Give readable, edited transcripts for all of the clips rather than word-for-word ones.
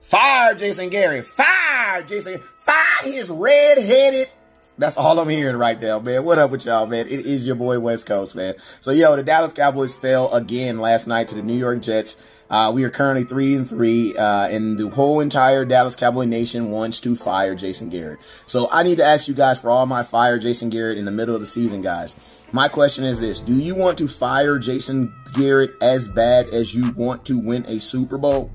Fire Jason Garrett. Fire Jason. Fire his red-headed. That's all I'm hearing right now, man. What up with y'all, man? It is your boy West Coast, man. So, yo, the Dallas Cowboys fell again last night to the New York Jets. We are currently 3-3, and the whole entire Dallas Cowboy Nation wants to fire Jason Garrett. So I need to ask you guys, for all my fire Jason Garrett in the middle of the season, guys, my question is this. Do you want to fire Jason Garrett as bad as you want to win a Super Bowl?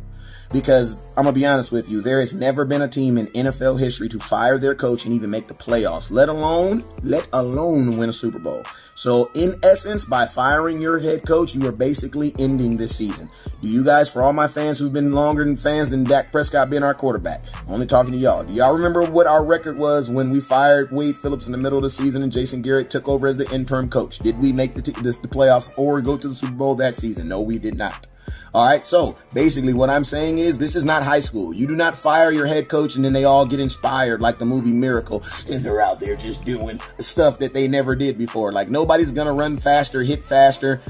Because I'm going to be honest with you, there has never been a team in NFL history to fire their coach and even make the playoffs, let alone win a Super Bowl. So in essence, by firing your head coach, you are basically ending this season. Do you guys, for all my fans who've been longer than fans than Dak Prescott being our quarterback, I'm only talking to y'all. Do y'all remember what our record was when we fired Wade Phillips in the middle of the season and Jason Garrett took over as the interim coach? Did we make the playoffs or go to the Super Bowl that season? No, we did not. All right, so basically what I'm saying is this is not high school. You do not fire your head coach and then they all get inspired like the movie Miracle and they're out there just doing stuff that they never did before. Like nobody's going to run faster, hit faster,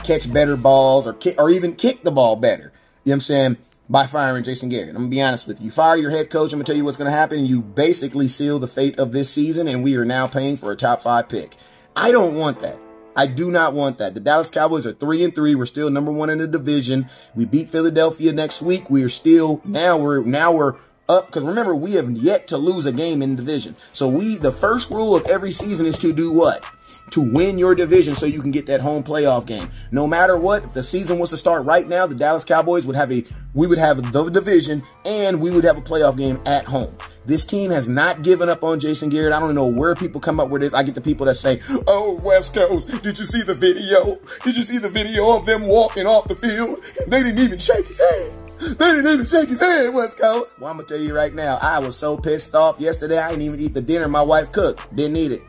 catch better balls or even kick the ball better. You know what I'm saying? By firing Jason Garrett. I'm going to be honest with you. You fire your head coach, I'm going to tell you what's going to happen. And you basically seal the fate of this season and we are now paying for a top 5 pick. I don't want that. I do not want that. The Dallas Cowboys are 3-3. We're still #1 in the division. We beat Philadelphia next week. We are still now we're up because remember we have yet to lose a game in the division. So the first rule of every season is to do what? To win your division so you can get that home playoff game. No matter what, if the season was to start right now, the Dallas Cowboys would have the division and we would have a playoff game at home. This team has not given up on Jason Garrett. I don't know where people come up with this. I get the people that say, oh, West Coast, did you see the video? Did you see the video of them walking off the field? They didn't even shake his hand. They didn't even shake his hand, West Coast. Well, I'm going to tell you right now, I was so pissed off yesterday. I didn't even eat the dinner my wife cooked. Didn't eat it.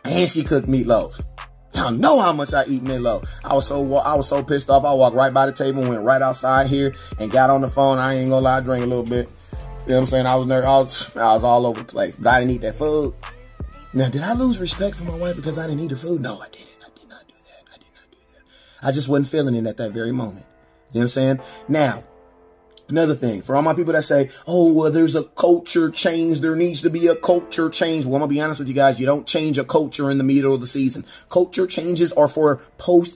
And she cooked meatloaf. Y'all know how much I eat meatloaf. I was so pissed off. I walked right by the table, went right outside here, and got on the phone. I ain't gonna lie, I drank a little bit. You know what I'm saying? I was all over the place, but I didn't eat that food. Now, did I lose respect for my wife because I didn't eat her food? No, I didn't. I did not do that. I did not do that. I just wasn't feeling it at that very moment. You know what I'm saying? Now, another thing, for all my people that say, oh, well, there's a culture change. There needs to be a culture change. Well, I'm going to be honest with you guys. You don't change a culture in the middle of the season. Culture changes are for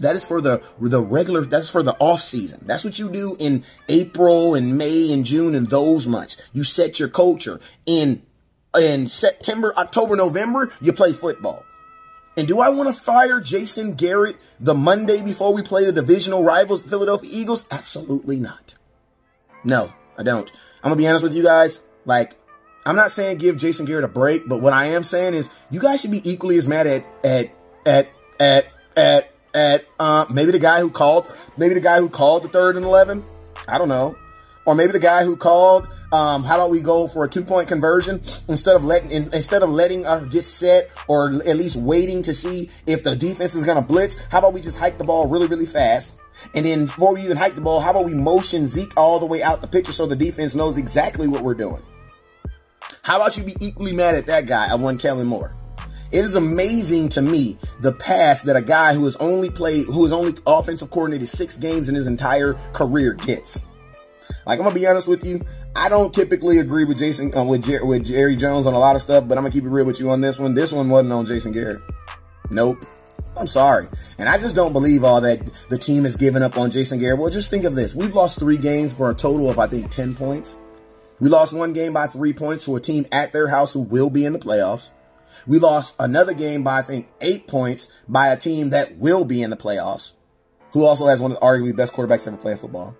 that is for the regular, that's for the off season. That's what you do in April and May and June and those months. You set your culture. In September, October, November, you play football. And do I want to fire Jason Garrett the Monday before we play the divisional rivals, Philadelphia Eagles? Absolutely not. No, I don't. I'm going to be honest with you guys. Like, I'm not saying give Jason Garrett a break, but what I am saying is you guys should be equally as mad at maybe the guy who called the 3rd and 11. I don't know. Or maybe the guy who called, how about we go for a 2-point conversion instead of letting us get set or at least waiting to see if the defense is going to blitz. How about we just hike the ball really, really fast? And then before we even hike the ball, how about we motion Zeke all the way out the picture so the defense knows exactly what we're doing? How about you be equally mad at that guy? I won Kellen Moore. It is amazing to me the pass that a guy who has only offensive coordinated 6 games in his entire career gets. Like, I'm going to be honest with you. I don't typically agree with with Jerry Jones on a lot of stuff, but I'm going to keep it real with you on this one. This one wasn't on Jason Garrett. Nope. I'm sorry. And I just don't believe all that the team has given up on Jason Garrett. Well, just think of this. We've lost 3 games for a total of, I think, 10 points. We lost 1 game by 3 points to a team at their house who will be in the playoffs. We lost another game by, I think, 8 points by a team that will be in the playoffs, who also has one of the arguably best quarterbacks ever playing football.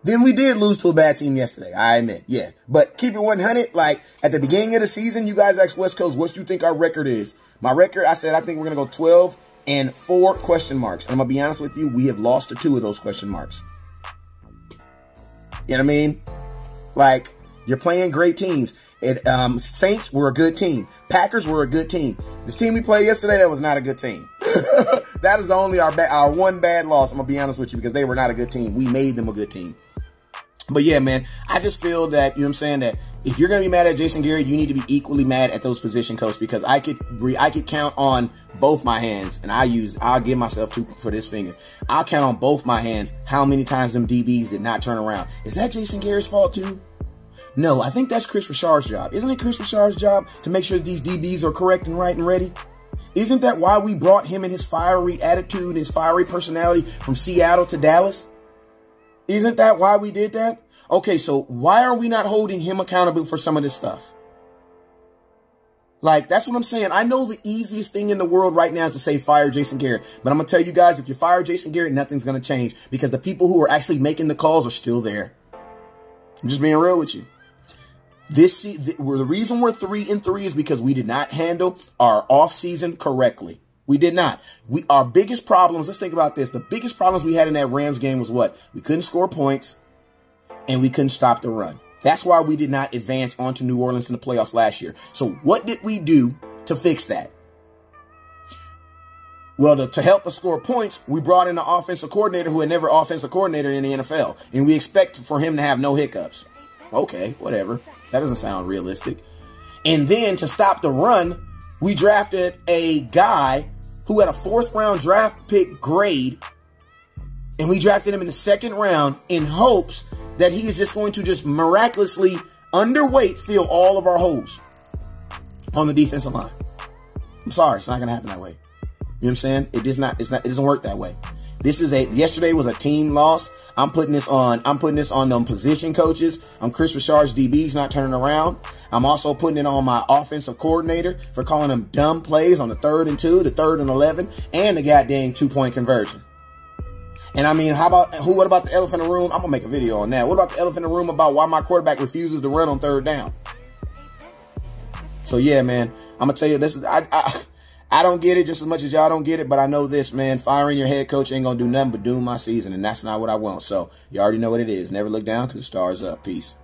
Then we did lose to a bad team yesterday, I admit, yeah. But keep it 100, like, at the beginning of the season, you guys asked West Coast, what do you think our record is? My record, I said, I think we're going to go 12-4 question marks. And I'm going to be honest with you, we have lost to 2 of those question marks. You know what I mean? Like, you're playing great teams. Saints were a good team. Packers were a good team. This team we played yesterday, that was not a good team. That is only our one bad loss, I'm going to be honest with you, because they were not a good team. We made them a good team. But yeah, man, I just feel that, you know what I'm saying, that if you're going to be mad at Jason Garrett, you need to be equally mad at those position coaches, because I could count on both my hands, and I'll give myself 2 for this finger. I'll count on both my hands how many times them DBs did not turn around. Is that Jason Garrett's fault too? No, I think that's Chris Richard's job. Isn't it Chris Richard's job to make sure that these DBs are correct and right and ready? Isn't that why we brought him and his fiery attitude and his fiery personality from Seattle to Dallas? Isn't that why we did that? Okay, so why are we not holding him accountable for some of this stuff? Like, that's what I'm saying. I know the easiest thing in the world right now is to say fire Jason Garrett. But I'm going to tell you guys, if you fire Jason Garrett, nothing's going to change because the people who are actually making the calls are still there. I'm just being real with you. The reason we're 3-3 is because we did not handle our offseason correctly. We did not. Our biggest problems, let's think about this. The biggest problems we had in that Rams game was what? We couldn't score points and we couldn't stop the run. That's why we did not advance onto New Orleans in the playoffs last year. So what did we do to fix that? Well, to help us score points, we brought in an offensive coordinator who had never offensive coordinator in the NFL. And we expect for him to have no hiccups. Okay, whatever. That doesn't sound realistic. And then to stop the run, we drafted a guy who had a 4th-round draft pick grade. And we drafted him in the 2nd round in hopes that he is just going to just miraculously underweight fill all of our holes on the defensive line. I'm sorry, it's not going to happen that way. You know what I'm saying? It doesn't work that way. Yesterday was a team loss. I'm putting this on them position coaches. I'm Chris Richard's DBs not turning around. I'm also putting it on my offensive coordinator for calling them dumb plays on the 3rd and 2, the 3rd and 11, and the goddamn 2-point conversion. And I mean, what about the elephant in the room? I'm going to make a video on that. What about the elephant in the room about why my quarterback refuses to run on 3rd down? So yeah, man, I'm going to tell you this. I don't get it just as much as y'all don't get it, but I know this, man. Firing your head coach ain't going to do nothing but doom my season, and that's not what I want. So you already know what it is. Never look down because the stars up. Peace.